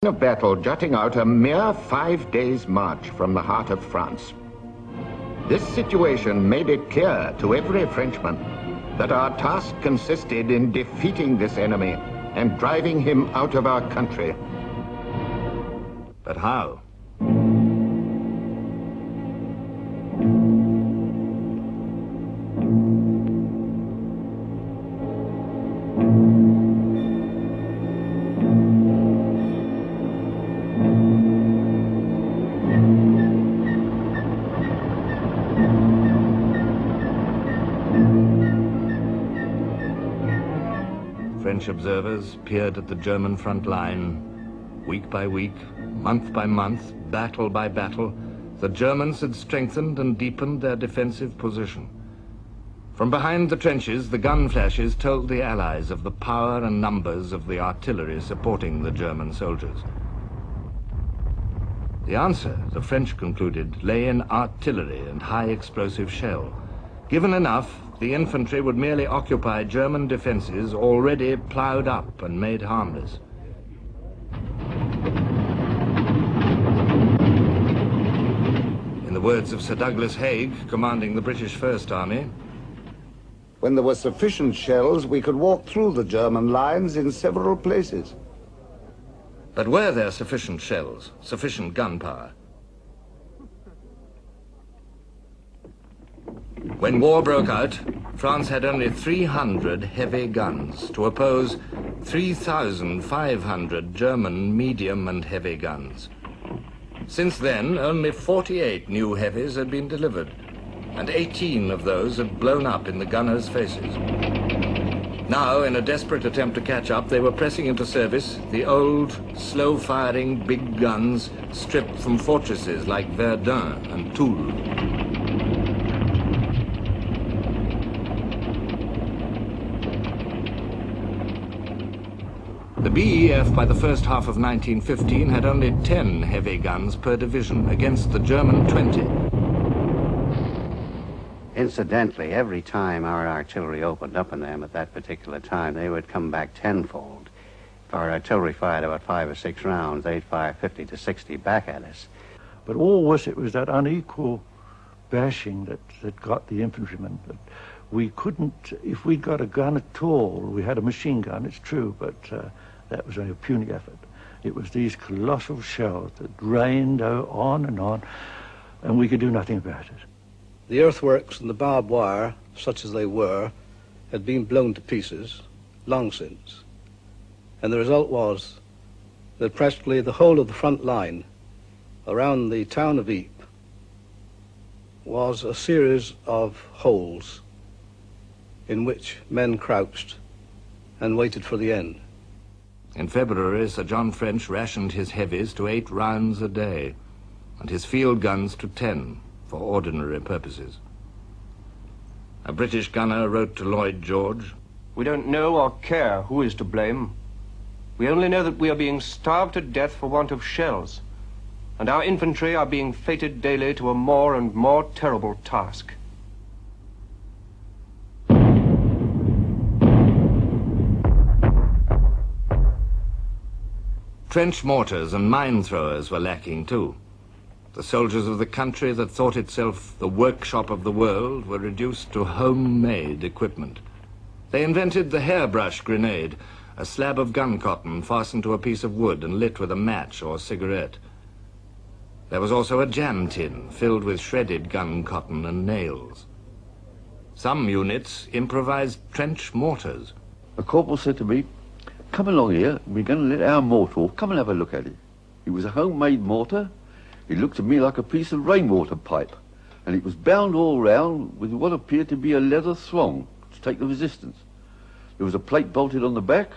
A battle jutting out a mere 5 days' march from the heart of France. This situation made it clear to every Frenchman that our task consisted in defeating this enemy and driving him out of our country. But how? French observers peered at the German front line. Week by week, month by month, battle by battle, the Germans had strengthened and deepened their defensive position. From behind the trenches, the gun flashes told the Allies of the power and numbers of the artillery supporting the German soldiers. The answer, the French concluded, lay in artillery and high explosive shell. Given enough, the infantry would merely occupy German defenses already ploughed up and made harmless. In the words of Sir Douglas Haig, commanding the British First Army, when there were sufficient shells, we could walk through the German lines in several places. but were there sufficient shells, sufficient gunpowder? When war broke out, France had only 300 heavy guns to oppose 3,500 German medium and heavy guns. Since then, only 48 new heavies had been delivered, and 18 of those had blown up in the gunners' faces. Now, in a desperate attempt to catch up, they were pressing into service the old, slow-firing big guns stripped from fortresses like Verdun and Toul. The BEF by the first half of 1915 had only 10 heavy guns per division against the German 20. Incidentally, every time our artillery opened up on them at that particular time, they would come back tenfold. If our artillery fired about 5 or 6 rounds, they'd fire 50 to 60 back at us. But always it was that unequal bashing that got the infantrymen. But we couldn't, if we'd got a gun at all, we had a machine gun, it's true, but that was only a puny effort. It was these colossal shells that rained on, and we could do nothing about it. The earthworks and the barbed wire, such as they were, had been blown to pieces long since. And the result was that practically the whole of the front line around the town of Ypres was a series of holes in which men crouched and waited for the end. In February, Sir John French rationed his heavies to 8 rounds a day, and his field guns to 10 for ordinary purposes. A British gunner wrote to Lloyd George, "We don't know or care who is to blame. We only know that we are being starved to death for want of shells, and our infantry are being fated daily to a more and more terrible task." Trench mortars and mine throwers were lacking too. The soldiers of the country that thought itself the workshop of the world were reduced to homemade equipment. They invented the hairbrush grenade, a slab of gun cotton fastened to a piece of wood and lit with a match or cigarette. There was also a jam tin filled with shredded gun cotton and nails. Some units improvised trench mortars. A corporal said to me, "Come along here, we're going to let our mortar off. Come and have a look at it." It was a homemade mortar. It looked to me like a piece of rainwater pipe, and it was bound all round with what appeared to be a leather thong to take the resistance. There was a plate bolted on the back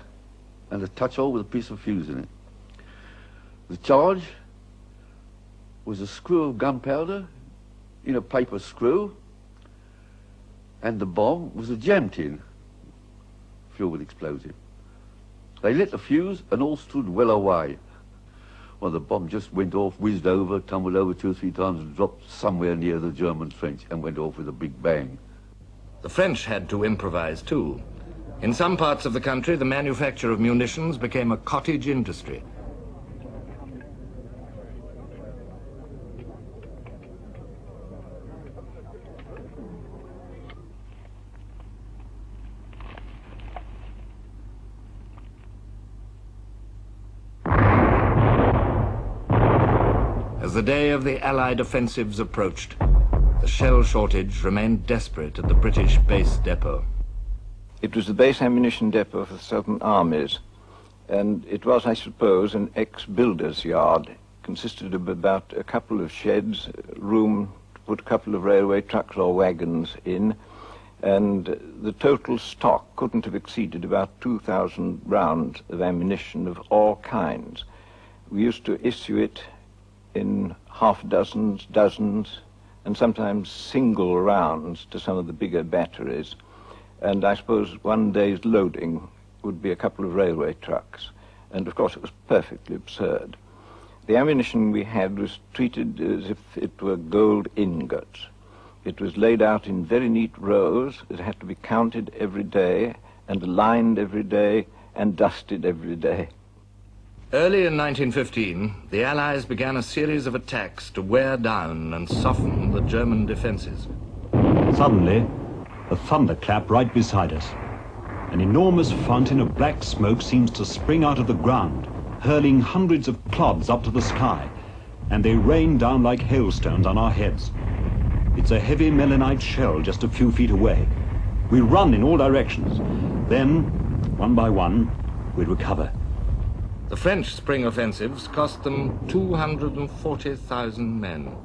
and a touch hole with a piece of fuse in it. The charge was a screw of gunpowder in a paper screw, and the bomb was a jam tin filled with explosive. They lit the fuse and all stood well away. Well, the bomb just went off, whizzed over, tumbled over 2 or 3 times and dropped somewhere near the German trench and went off with a big bang. The French had to improvise too. In some parts of the country, the manufacture of munitions became a cottage industry. As the day of the Allied offensives approached, the shell shortage remained desperate at the British base depot. It was the base ammunition depot for the Southern armies, and it was, I suppose, an ex-builder's yard. It consisted of about a couple of sheds, room to put a couple of railway trucks or wagons in, and the total stock couldn't have exceeded about 2,000 rounds of ammunition of all kinds. We used to issue it in half-dozens, dozens, and sometimes single rounds to some of the bigger batteries. And I suppose one day's loading would be a couple of railway trucks. And of course it was perfectly absurd. The ammunition we had was treated as if it were gold ingots. It was laid out in very neat rows. It had to be counted every day and lined every day and dusted every day. Early in 1915, the Allies began a series of attacks to wear down and soften the German defenses. Suddenly, a thunderclap right beside us. An enormous fountain of black smoke seems to spring out of the ground, hurling hundreds of clods up to the sky, and they rain down like hailstones on our heads. It's a heavy melanite shell just a few feet away. We run in all directions. Then, one by one, we recover. The French spring offensives cost them 240,000 men,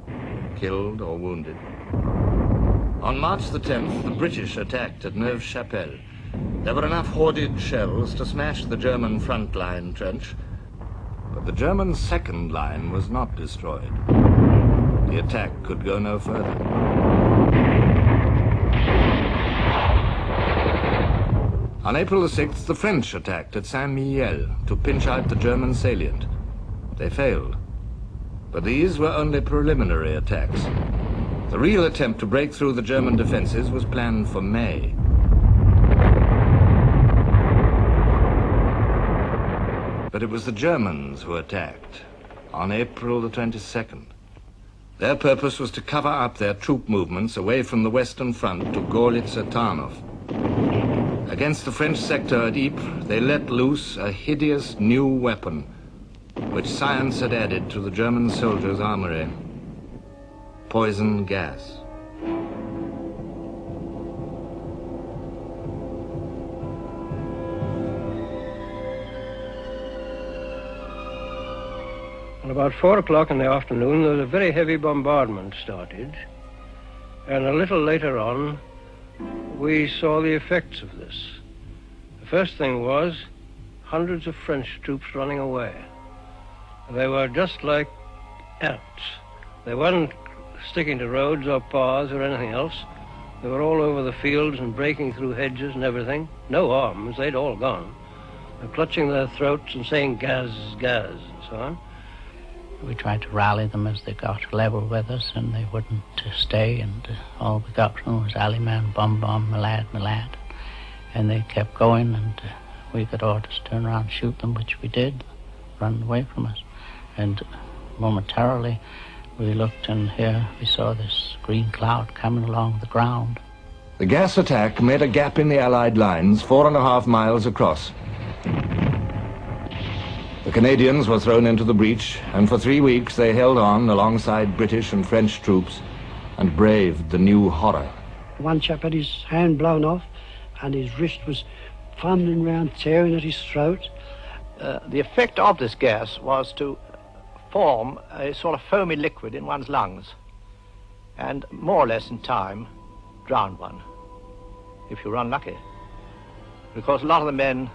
killed or wounded. On March the 10th, the British attacked at Neuve-Chapelle. There were enough hoarded shells to smash the German front line trench, but the German second line was not destroyed. The attack could go no further. On April the 6th, the French attacked at Saint-Mihiel to pinch out the German salient. They failed. But these were only preliminary attacks. The real attempt to break through the German defenses was planned for May. But it was the Germans who attacked on April the 22nd. Their purpose was to cover up their troop movements away from the Western Front to Gorlitzer-Tarnów. Against the French sector at Ypres, they let loose a hideous new weapon, which science had added to the German soldiers' armory: poison gas. At about 4 o'clock in the afternoon, there was a very heavy bombardment started, and a little later on, we saw the effects of this. The first thing was hundreds of French troops running away. They were just like ants. They weren't sticking to roads or paths or anything else. They were all over the fields and breaking through hedges and everything. No arms, they'd all gone. They're clutching their throats and saying gas, gas, and so on. We tried to rally them as they got level with us, and they wouldn't stay, and all we got from them was "Alley man, bum bum, my lad, my lad." And they kept going, and we got orders to turn around and shoot them, which we did, run away from us. And momentarily we looked, and here we saw this green cloud coming along the ground. The gas attack made a gap in the Allied lines 4.5 miles across. The Canadians were thrown into the breach, and for 3 weeks they held on alongside British and French troops and braved the new horror. One chap had his hand blown off and his wrist was fumbling round, tearing at his throat. The effect of this gas was to form a sort of foamy liquid in one's lungs and more or less in time drown one, if you were unlucky. Because a lot of the men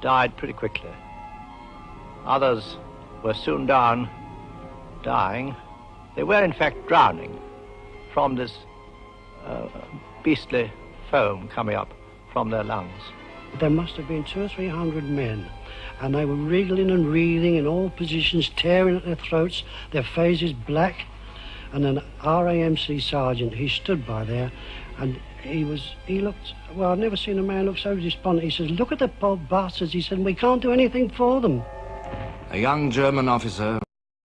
died pretty quickly. Others were soon down, dying. They were in fact drowning from this beastly foam coming up from their lungs. There must have been 200 or 300 men, and they were wriggling and wreathing in all positions, tearing at their throats, their faces black. And an RAMC sergeant, he stood by there, and he looked, well, I've never seen a man look so despondent. He says, "Look at the poor bastards," he said, "we can't do anything for them." A young German officer